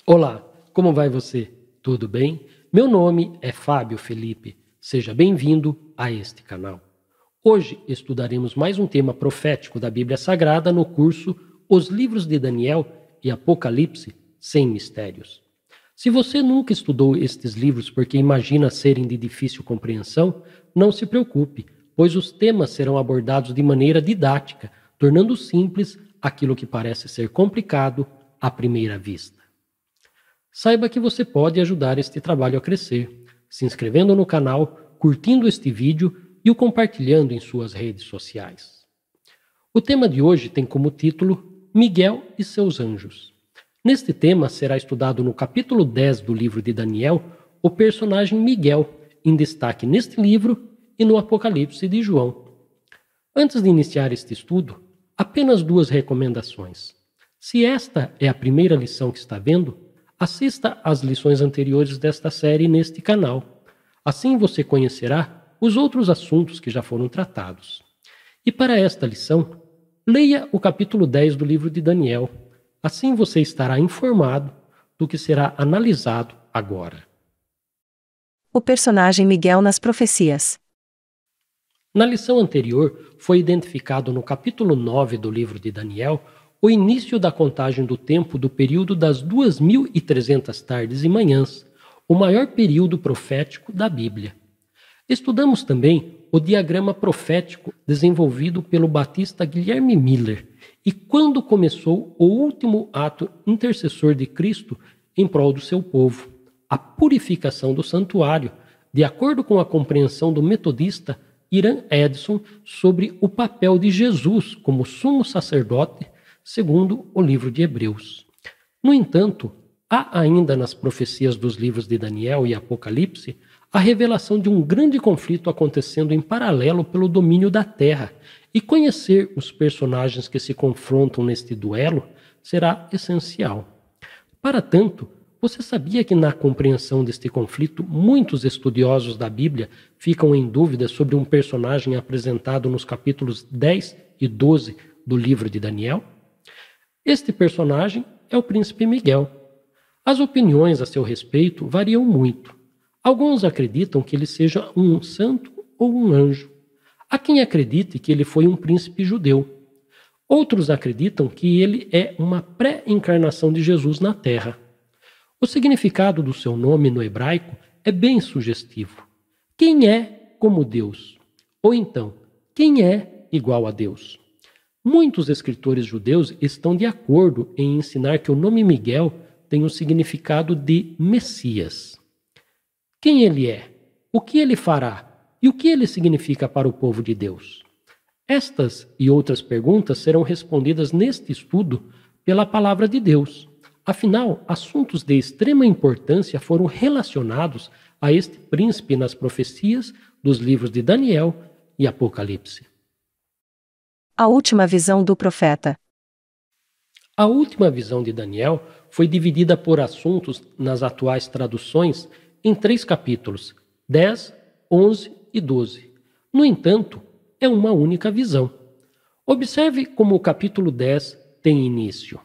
Olá, como vai você? Tudo bem? Meu nome é Fábio Felipe. Seja bem-vindo a este canal. Hoje estudaremos mais um tema profético da Bíblia Sagrada no curso Os Livros de Daniel e Apocalipse sem Mistérios. Se você nunca estudou estes livros porque imagina serem de difícil compreensão, não se preocupe, pois os temas serão abordados de maneira didática, tornando simples aquilo que parece ser complicado à primeira vista. Saiba que você pode ajudar este trabalho a crescer, se inscrevendo no canal, curtindo este vídeo e o compartilhando em suas redes sociais. O tema de hoje tem como título Miguel e seus anjos. Neste tema será estudado no capítulo 10 do livro de Daniel o personagem Miguel, em destaque neste livro e no Apocalipse de João. Antes de iniciar este estudo, apenas duas recomendações. Se esta é a primeira lição que está vendo, assista às lições anteriores desta série neste canal. Assim você conhecerá os outros assuntos que já foram tratados. E para esta lição, leia o capítulo 10 do livro de Daniel. Assim você estará informado do que será analisado agora. O personagem Miguel nas profecias. Na lição anterior, foi identificado no capítulo 9 do livro de Daniel o início da contagem do tempo do período das 2.300 tardes e manhãs, o maior período profético da Bíblia. Estudamos também o diagrama profético desenvolvido pelo batista Guilherme Miller e quando começou o último ato intercessor de Cristo em prol do seu povo, a purificação do santuário, de acordo com a compreensão do metodista Iran Edson sobre o papel de Jesus como sumo sacerdote, segundo o livro de Hebreus. No entanto, há ainda nas profecias dos livros de Daniel e Apocalipse a revelação de um grande conflito acontecendo em paralelo pelo domínio da terra, e conhecer os personagens que se confrontam neste duelo será essencial. Para tanto, você sabia que na compreensão deste conflito muitos estudiosos da Bíblia ficam em dúvida sobre um personagem apresentado nos capítulos 10 e 12 do livro de Daniel? Este personagem é o príncipe Miguel. As opiniões a seu respeito variam muito. Alguns acreditam que ele seja um santo ou um anjo. Há quem acredite que ele foi um príncipe judeu. Outros acreditam que ele é uma pré-encarnação de Jesus na Terra. O significado do seu nome no hebraico é bem sugestivo. Quem é como Deus? Ou então, quem é igual a Deus? Muitos escritores judeus estão de acordo em ensinar que o nome Miguel tem o significado de Messias. Quem ele é? O que ele fará? E o que ele significa para o povo de Deus? Estas e outras perguntas serão respondidas neste estudo pela palavra de Deus. Afinal, assuntos de extrema importância foram relacionados a este príncipe nas profecias dos livros de Daniel e Apocalipse. A última visão do profeta. A última visão de Daniel foi dividida por assuntos nas atuais traduções em 3 capítulos, 10, 11 e 12. No entanto, é uma única visão. Observe como o capítulo 10 tem início.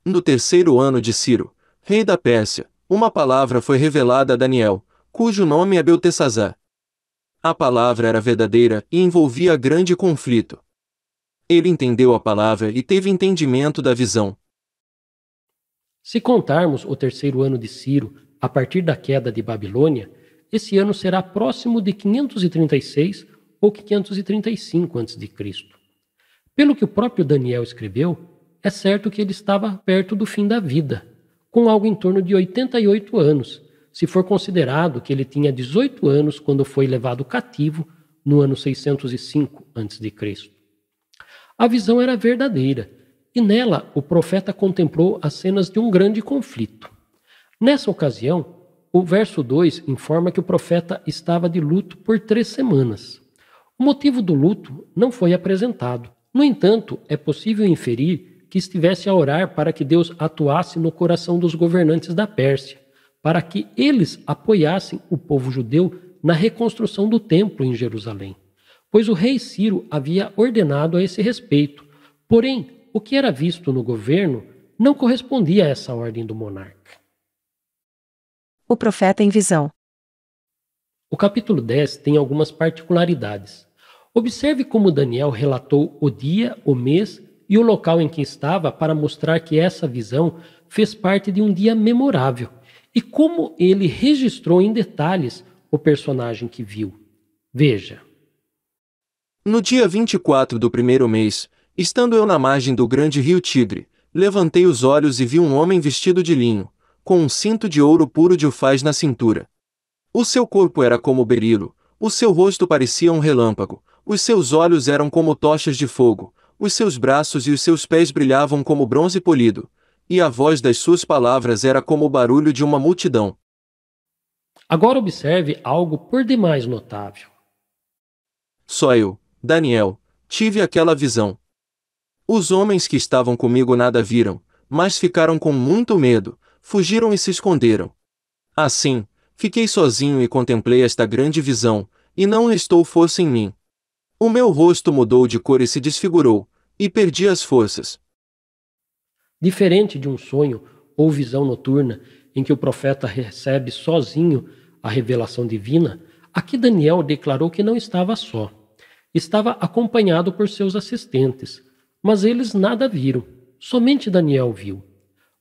No 3º ano de Ciro, rei da Pérsia, uma palavra foi revelada a Daniel, cujo nome é Beltesazar. A palavra era verdadeira e envolvia grande conflito. Ele entendeu a palavra e teve entendimento da visão. Se contarmos o 3º ano de Ciro, a partir da queda de Babilônia, esse ano será próximo de 536 ou 535 a.C. Pelo que o próprio Daniel escreveu, é certo que ele estava perto do fim da vida, com algo em torno de 88 anos, se for considerado que ele tinha 18 anos quando foi levado cativo no ano 605 a.C. A visão era verdadeira, e nela o profeta contemplou as cenas de um grande conflito. Nessa ocasião, o verso 2 informa que o profeta estava de luto por 3 semanas. O motivo do luto não foi apresentado. No entanto, é possível inferir que estivesse a orar para que Deus atuasse no coração dos governantes da Pérsia, para que eles apoiassem o povo judeu na reconstrução do templo em Jerusalém, pois o rei Ciro havia ordenado a esse respeito. Porém, o que era visto no governo não correspondia a essa ordem do monarca. O profeta em visão. O capítulo 10 tem algumas particularidades. Observe como Daniel relatou o dia, o mês e o local em que estava para mostrar que essa visão fez parte de um dia memorável e como ele registrou em detalhes o personagem que viu. Veja. No dia 24 do primeiro mês, estando eu na margem do grande rio Tigre, levantei os olhos e vi um homem vestido de linho, com um cinto de ouro puro de Ufaz na cintura. O seu corpo era como berilo, o seu rosto parecia um relâmpago, os seus olhos eram como tochas de fogo, os seus braços e os seus pés brilhavam como bronze polido, e a voz das suas palavras era como o barulho de uma multidão. Agora observe algo por demais notável. Só eu, Daniel, tive aquela visão. Os homens que estavam comigo nada viram, mas ficaram com muito medo, fugiram e se esconderam. Assim, fiquei sozinho e contemplei esta grande visão, e não restou força em mim. O meu rosto mudou de cor e se desfigurou, e perdi as forças. Diferente de um sonho ou visão noturna em que o profeta recebe sozinho a revelação divina, aqui Daniel declarou que não estava só. Estava acompanhado por seus assistentes, mas eles nada viram, somente Daniel viu.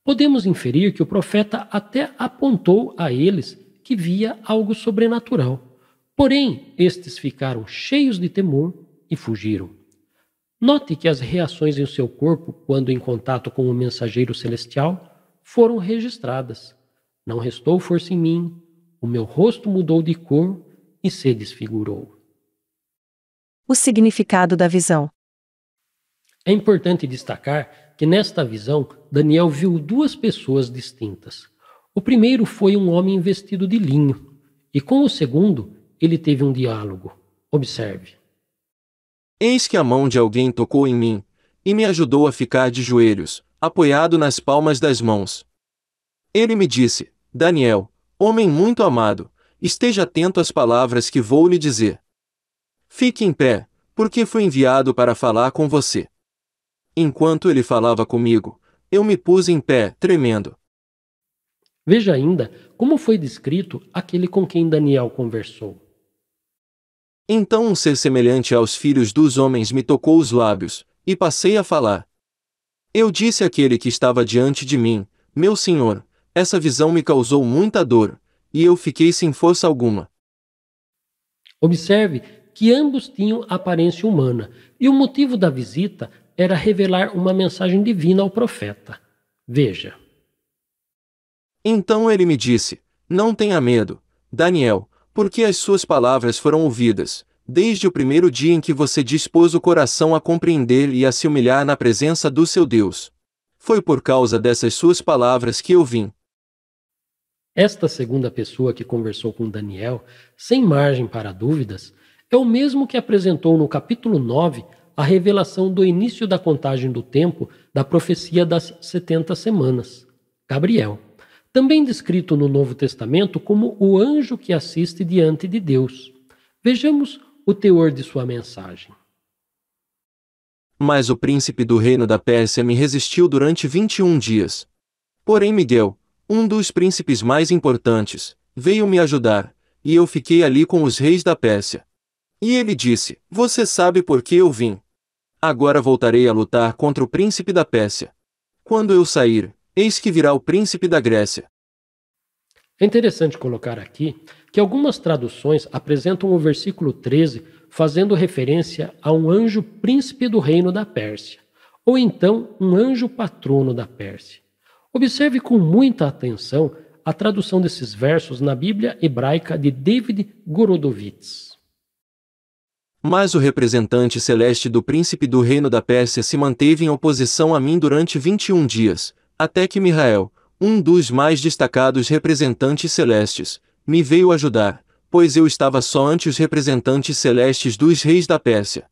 Podemos inferir que o profeta até apontou a eles que via algo sobrenatural. Porém, estes ficaram cheios de temor e fugiram. Note que as reações em seu corpo, quando em contato com o mensageiro celestial, foram registradas. Não restou força em mim, o meu rosto mudou de cor e se desfigurou. O significado da visão. É importante destacar que nesta visão, Daniel viu duas pessoas distintas. O primeiro foi um homem vestido de linho, e com o segundo, ele teve um diálogo. Observe. Eis que a mão de alguém tocou em mim, e me ajudou a ficar de joelhos, apoiado nas palmas das mãos. Ele me disse: Daniel, homem muito amado, esteja atento às palavras que vou lhe dizer. Fique em pé, porque fui enviado para falar com você. Enquanto ele falava comigo, eu me pus em pé, tremendo. Veja ainda como foi descrito aquele com quem Daniel conversou. Então um ser semelhante aos filhos dos homens me tocou os lábios, e passei a falar. Eu disse àquele que estava diante de mim: Meu senhor, essa visão me causou muita dor, e eu fiquei sem força alguma. Observe que ambos tinham aparência humana, e o motivo da visita era revelar uma mensagem divina ao profeta. Veja. Então ele me disse: Não tenha medo, Daniel, porque as suas palavras foram ouvidas, desde o primeiro dia em que você dispôs o coração a compreender e a se humilhar na presença do seu Deus. Foi por causa dessas suas palavras que eu vim. Esta segunda pessoa que conversou com Daniel, sem margem para dúvidas, é o mesmo que apresentou no capítulo 9 a revelação do início da contagem do tempo da profecia das 70 semanas, Gabriel, também descrito no Novo Testamento como o anjo que assiste diante de Deus. Vejamos o teor de sua mensagem. Mas o príncipe do reino da Pérsia me resistiu durante 21 dias. Porém Miguel, um dos príncipes mais importantes, veio me ajudar, e eu fiquei ali com os reis da Pérsia. E ele disse: Você sabe por que eu vim. Agora voltarei a lutar contra o príncipe da Pérsia. Quando eu sair, eis que virá o príncipe da Grécia. É interessante colocar aqui que algumas traduções apresentam o versículo 13 fazendo referência a um anjo príncipe do reino da Pérsia, ou então um anjo patrono da Pérsia. Observe com muita atenção a tradução desses versos na Bíblia hebraica de David Gorodovitz. Mas o representante celeste do príncipe do reino da Pérsia se manteve em oposição a mim durante 21 dias, até que Mihael, um dos mais destacados representantes celestes, me veio ajudar, pois eu estava só ante os representantes celestes dos reis da Pérsia.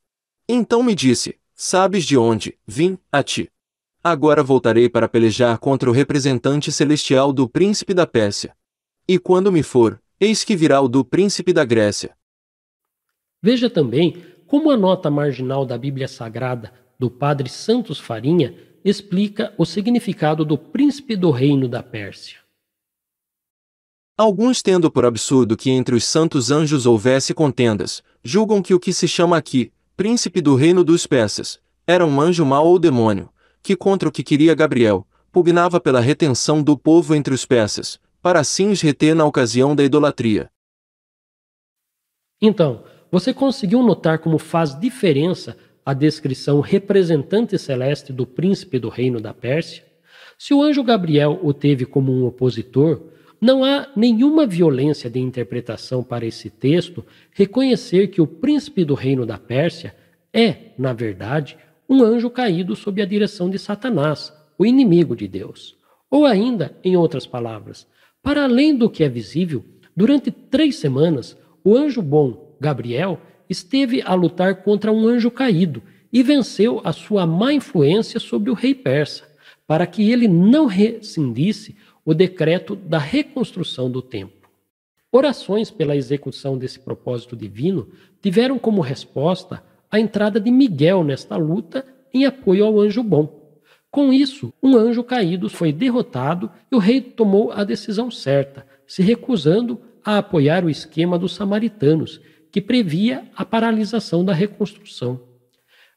Então me disse: Sabes de onde vim a ti? Agora voltarei para pelejar contra o representante celestial do príncipe da Pérsia. E quando me for, eis que virá o do príncipe da Grécia. Veja também como a nota marginal da Bíblia Sagrada do padre Santos Farinha explica o significado do príncipe do reino da Pérsia. Alguns, tendo por absurdo que entre os santos anjos houvesse contendas, julgam que o que se chama aqui, príncipe do reino dos persas, era um anjo mau ou demônio, que contra o que queria Gabriel, pugnava pela retenção do povo entre os persas, para assim os reter na ocasião da idolatria. Então, você conseguiu notar como faz diferença a descrição representante celeste do príncipe do reino da Pérsia? Se o anjo Gabriel o teve como um opositor, não há nenhuma violência de interpretação para esse texto reconhecer que o príncipe do reino da Pérsia é, na verdade, um anjo caído sob a direção de Satanás, o inimigo de Deus. Ou ainda, em outras palavras, para além do que é visível, durante 3 semanas, o anjo bom, Gabriel, esteve a lutar contra um anjo caído e venceu a sua má influência sobre o rei persa, para que ele não rescindisse o decreto da reconstrução do templo. Orações pela execução desse propósito divino tiveram como resposta a entrada de Miguel nesta luta em apoio ao anjo bom. Com isso, um anjo caído foi derrotado e o rei tomou a decisão certa, se recusando a apoiar o esquema dos samaritanos, que previa a paralisação da reconstrução.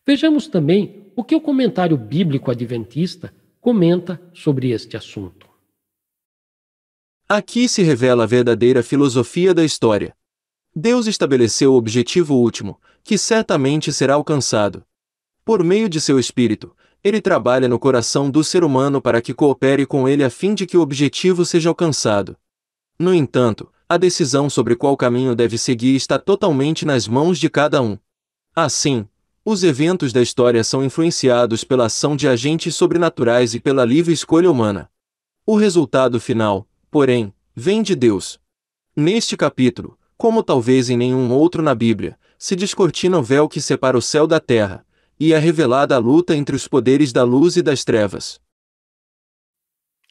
Vejamos também o que o comentário bíblico adventista comenta sobre este assunto. Aqui se revela a verdadeira filosofia da história. Deus estabeleceu o objetivo último, que certamente será alcançado. Por meio de seu Espírito, Ele trabalha no coração do ser humano para que coopere com ele a fim de que o objetivo seja alcançado. No entanto, a decisão sobre qual caminho deve seguir está totalmente nas mãos de cada um. Assim, os eventos da história são influenciados pela ação de agentes sobrenaturais e pela livre escolha humana. O resultado final, porém, vem de Deus. Neste capítulo, como talvez em nenhum outro na Bíblia, se descortina o véu que separa o céu da terra, e é revelada a luta entre os poderes da luz e das trevas.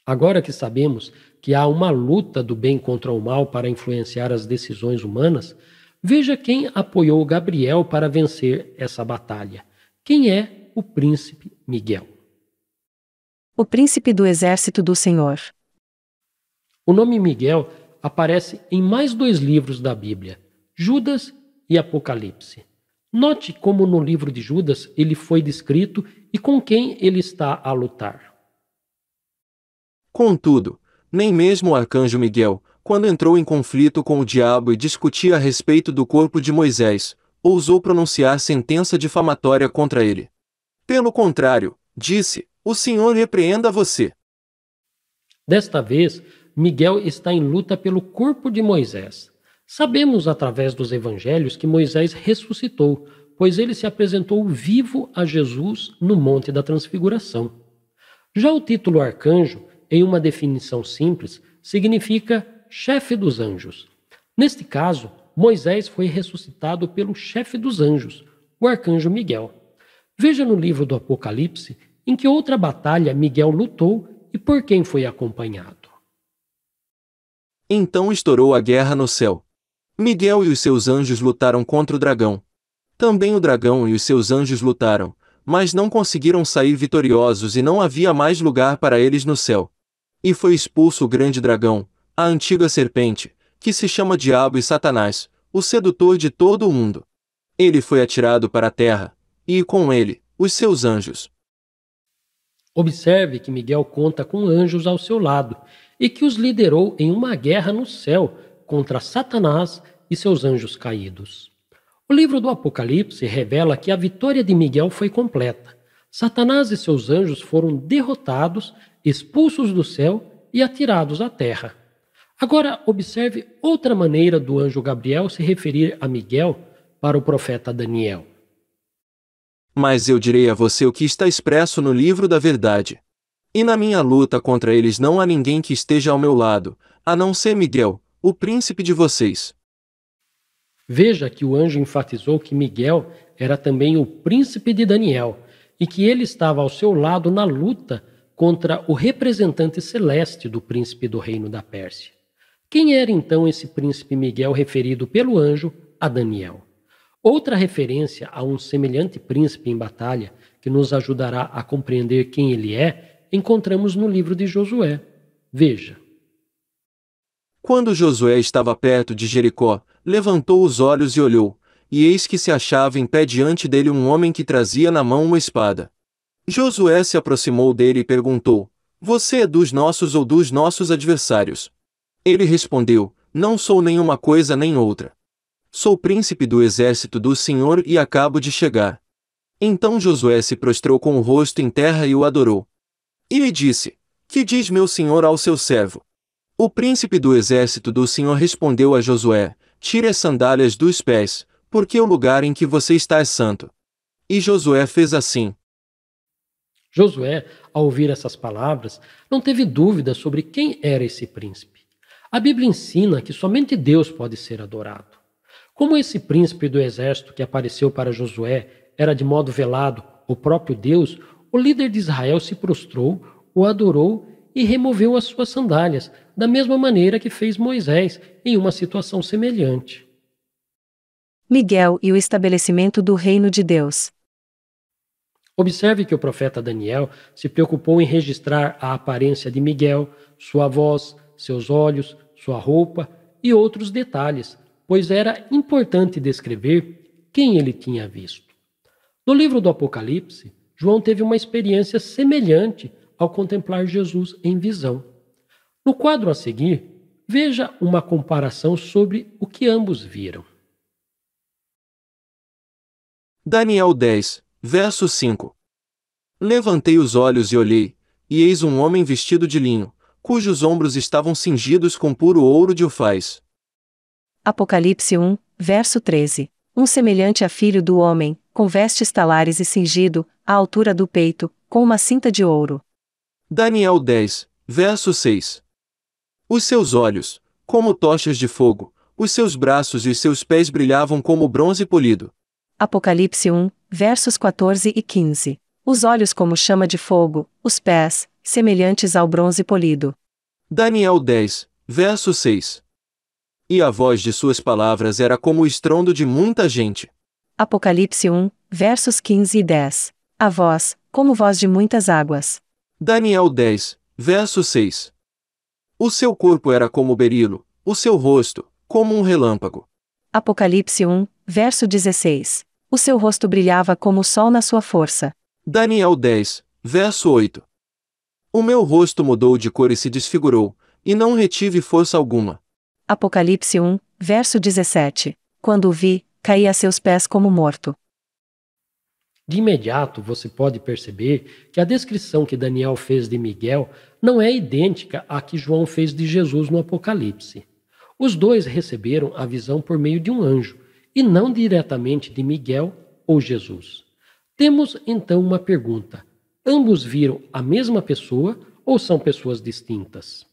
Agora que sabemos que há uma luta do bem contra o mal para influenciar as decisões humanas, veja quem apoiou Gabriel para vencer essa batalha. Quem é o príncipe Miguel? O príncipe do exército do Senhor. O nome Miguel aparece em mais 2 livros da Bíblia, Judas e Apocalipse. Note como no livro de Judas ele foi descrito e com quem ele está a lutar. Contudo, nem mesmo o arcanjo Miguel, quando entrou em conflito com o diabo e discutia a respeito do corpo de Moisés, ousou pronunciar sentença difamatória contra ele. Pelo contrário, disse: "O Senhor repreenda você." Desta vez, Miguel está em luta pelo corpo de Moisés. Sabemos através dos evangelhos que Moisés ressuscitou, pois ele se apresentou vivo a Jesus no Monte da Transfiguração. Já o título arcanjo, em uma definição simples, significa chefe dos anjos. Neste caso, Moisés foi ressuscitado pelo chefe dos anjos, o arcanjo Miguel. Veja no livro do Apocalipse em que outra batalha Miguel lutou e por quem foi acompanhado. Então estourou a guerra no céu. Miguel e os seus anjos lutaram contra o dragão. Também o dragão e os seus anjos lutaram, mas não conseguiram sair vitoriosos e não havia mais lugar para eles no céu. E foi expulso o grande dragão, a antiga serpente, que se chama Diabo e Satanás, o sedutor de todo o mundo. Ele foi atirado para a terra, e com ele, os seus anjos. Observe que Miguel conta com anjos ao seu lado e que os liderou em uma guerra no céu contra Satanás e seus anjos caídos. O livro do Apocalipse revela que a vitória de Miguel foi completa. Satanás e seus anjos foram derrotados, expulsos do céu e atirados à terra. Agora observe outra maneira do anjo Gabriel se referir a Miguel para o profeta Daniel. Mas eu direi a você o que está expresso no livro da verdade. E na minha luta contra eles não há ninguém que esteja ao meu lado, a não ser Miguel, o príncipe de vocês. Veja que o anjo enfatizou que Miguel era também o príncipe de Daniel e que ele estava ao seu lado na luta contra o representante celeste do príncipe do reino da Pérsia. Quem era então esse príncipe Miguel referido pelo anjo a Daniel? Outra referência a um semelhante príncipe em batalha que nos ajudará a compreender quem ele é, encontramos no livro de Josué. Veja. Quando Josué estava perto de Jericó, levantou os olhos e olhou, e eis que se achava em pé diante dele um homem que trazia na mão uma espada. Josué se aproximou dele e perguntou: Você é dos nossos ou dos nossos adversários? Ele respondeu: Não sou nenhuma coisa nem outra. Sou príncipe do exército do Senhor e acabo de chegar. Então Josué se prostrou com o rosto em terra e o adorou. E lhe disse: Que diz meu senhor ao seu servo? O príncipe do exército do Senhor respondeu a Josué: Tire as sandálias dos pés, porque o lugar em que você está é santo. E Josué fez assim. Josué, ao ouvir essas palavras, não teve dúvida sobre quem era esse príncipe. A Bíblia ensina que somente Deus pode ser adorado. Como esse príncipe do exército que apareceu para Josué era de modo velado o próprio Deus, o líder de Israel se prostrou, o adorou e removeu as suas sandálias, da mesma maneira que fez Moisés em uma situação semelhante. Miguel e o estabelecimento do reino de Deus. Observe que o profeta Daniel se preocupou em registrar a aparência de Miguel, sua voz, seus olhos, sua roupa e outros detalhes, pois era importante descrever quem ele tinha visto. No livro do Apocalipse, João teve uma experiência semelhante ao contemplar Jesus em visão. No quadro a seguir, veja uma comparação sobre o que ambos viram. Daniel 10, verso 5. Levantei os olhos e olhei, e eis um homem vestido de linho, cujos ombros estavam cingidos com puro ouro de Ufaz. Apocalipse 1, verso 13. Um semelhante a filho do homem, com vestes talares e cingido, à altura do peito, com uma cinta de ouro. Daniel 10, verso 6. Os seus olhos, como tochas de fogo, os seus braços e os seus pés brilhavam como bronze polido. Apocalipse 1, versos 14 e 15. Os olhos como chama de fogo, os pés, semelhantes ao bronze polido. Daniel 10, verso 6. E a voz de suas palavras era como o estrondo de muita gente. Apocalipse 1, versos 15 e 10. A voz, como voz de muitas águas. Daniel 10, verso 6. O seu corpo era como berilo, o seu rosto, como um relâmpago. Apocalipse 1, verso 16. O seu rosto brilhava como o sol na sua força. Daniel 10, verso 8. O meu rosto mudou de cor e se desfigurou, e não retive força alguma. Apocalipse 1, verso 17. Quando o vi, caí a seus pés como morto. De imediato, você pode perceber que a descrição que Daniel fez de Miguel não é idêntica à que João fez de Jesus no Apocalipse. Os dois receberam a visão por meio de um anjo, e não diretamente de Miguel ou Jesus. Temos então uma pergunta: ambos viram a mesma pessoa ou são pessoas distintas?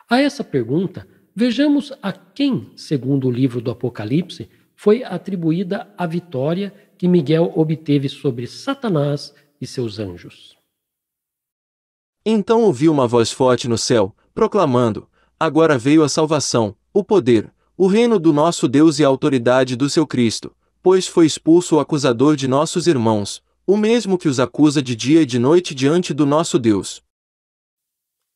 A essa pergunta, vejamos a quem, segundo o livro do Apocalipse, foi atribuída a vitória que Miguel obteve sobre Satanás e seus anjos. Então ouvi uma voz forte no céu, proclamando: Agora veio a salvação, o poder, o reino do nosso Deus e a autoridade do seu Cristo, pois foi expulso o acusador de nossos irmãos, o mesmo que os acusa de dia e de noite diante do nosso Deus.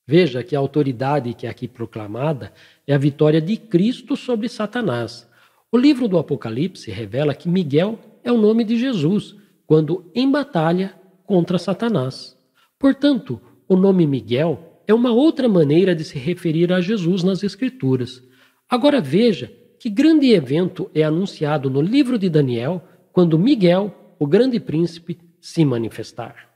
Veja que a autoridade que é aqui proclamada é a vitória de Cristo sobre Satanás. O livro do Apocalipse revela que Miguel é o nome de Jesus, quando em batalha contra Satanás. Portanto, o nome Miguel é uma outra maneira de se referir a Jesus nas Escrituras. Agora veja que grande evento é anunciado no livro de Daniel quando Miguel, o grande príncipe, se manifestar.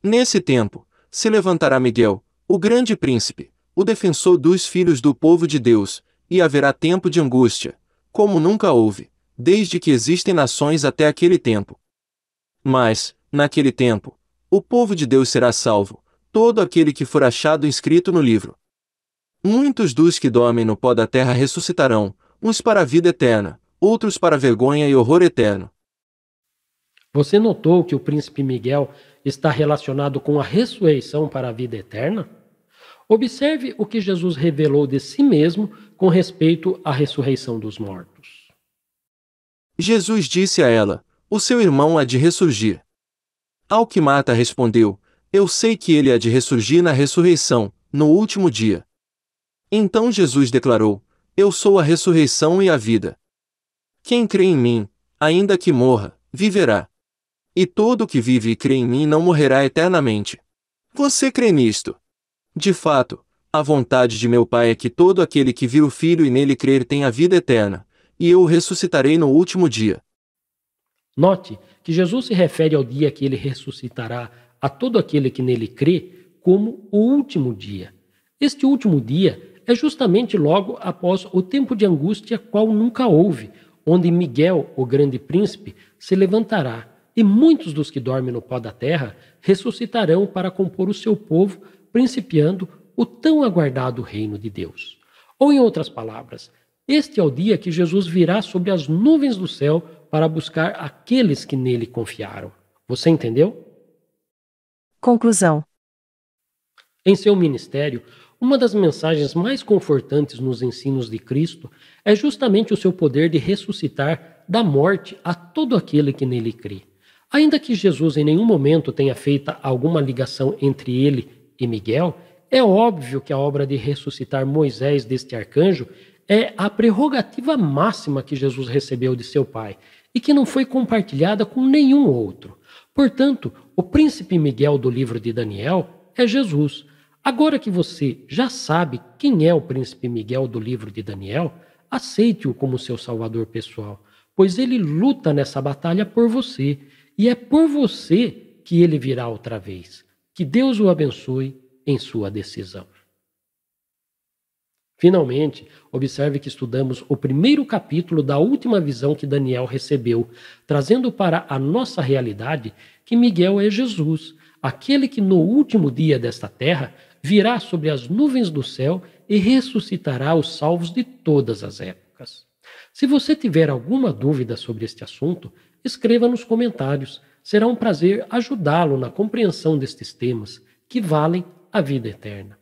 Nesse tempo, se levantará Miguel, o grande príncipe, o defensor dos filhos do povo de Deus, e haverá tempo de angústia, como nunca houve, desde que existem nações até aquele tempo. Mas, naquele tempo, o povo de Deus será salvo, todo aquele que for achado inscrito no livro. Muitos dos que dormem no pó da terra ressuscitarão, uns para a vida eterna, outros para vergonha e horror eterno. Você notou que o príncipe Miguel está relacionado com a ressurreição para a vida eterna? Observe o que Jesus revelou de si mesmo com respeito à ressurreição dos mortos. Jesus disse a ela: o seu irmão há de ressurgir. Ao que Marta respondeu: Eu sei que ele há de ressurgir na ressurreição, no último dia. Então Jesus declarou: Eu sou a ressurreição e a vida. Quem crê em mim, ainda que morra, viverá. E todo o que vive e crê em mim não morrerá eternamente. Você crê nisto? De fato, a vontade de meu Pai é que todo aquele que vir o Filho e nele crer tenha vida eterna, e eu o ressuscitarei no último dia. Note que Jesus se refere ao dia que ele ressuscitará a todo aquele que nele crê como o último dia. Este último dia é justamente logo após o tempo de angústia qual nunca houve, onde Miguel, o grande príncipe, se levantará, e muitos dos que dormem no pó da terra ressuscitarão para compor o seu povo, principiando o tão aguardado reino de Deus. Ou em outras palavras, este é o dia que Jesus virá sobre as nuvens do céu para buscar aqueles que nele confiaram. Você entendeu? Conclusão. Em seu ministério, uma das mensagens mais confortantes nos ensinos de Cristo é justamente o seu poder de ressuscitar da morte a todo aquele que nele crê. Ainda que Jesus em nenhum momento tenha feito alguma ligação entre ele e Miguel, é óbvio que a obra de ressuscitar Moisés deste arcanjo é a prerrogativa máxima que Jesus recebeu de seu Pai e que não foi compartilhada com nenhum outro. Portanto, o príncipe Miguel do livro de Daniel é Jesus. Agora que você já sabe quem é o príncipe Miguel do livro de Daniel, aceite-o como seu salvador pessoal, pois ele luta nessa batalha por você, e é por você que ele virá outra vez. Que Deus o abençoe em sua decisão. Finalmente, observe que estudamos o primeiro capítulo da última visão que Daniel recebeu, trazendo para a nossa realidade que Miguel é Jesus, aquele que no último dia desta terra virá sobre as nuvens do céu e ressuscitará os salvos de todas as épocas. Se você tiver alguma dúvida sobre este assunto, escreva nos comentários. Será um prazer ajudá-lo na compreensão destes temas que valem a vida eterna.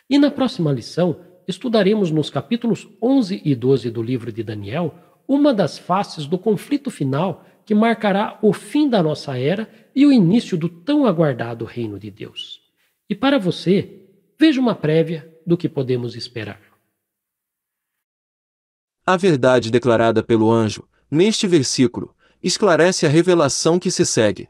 E na próxima lição, estudaremos nos capítulos 11 e 12 do livro de Daniel uma das faces do conflito final que marcará o fim da nossa era e o início do tão aguardado reino de Deus. E para você, veja uma prévia do que podemos esperar. A verdade declarada pelo anjo, neste versículo, esclarece a revelação que se segue.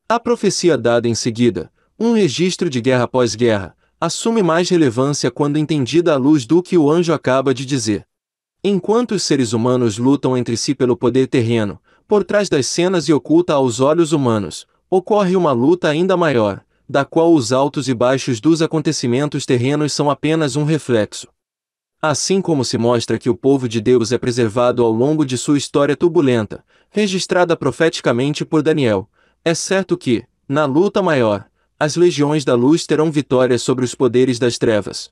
A profecia dada em seguida, um registro de guerra após guerra, assume mais relevância quando entendida à luz do que o anjo acaba de dizer. Enquanto os seres humanos lutam entre si pelo poder terreno, por trás das cenas e oculta aos olhos humanos, ocorre uma luta ainda maior, da qual os altos e baixos dos acontecimentos terrenos são apenas um reflexo. Assim como se mostra que o povo de Deus é preservado ao longo de sua história turbulenta, registrada profeticamente por Daniel, é certo que, na luta maior, as legiões da luz terão vitória sobre os poderes das trevas.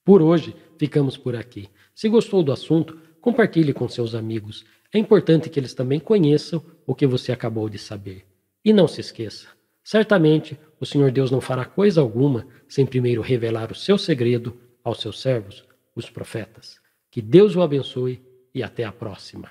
Por hoje, ficamos por aqui. Se gostou do assunto, compartilhe com seus amigos. É importante que eles também conheçam o que você acabou de saber. E não se esqueça, certamente o Senhor Deus não fará coisa alguma sem primeiro revelar o seu segredo aos seus servos, os profetas. Que Deus o abençoe e até a próxima.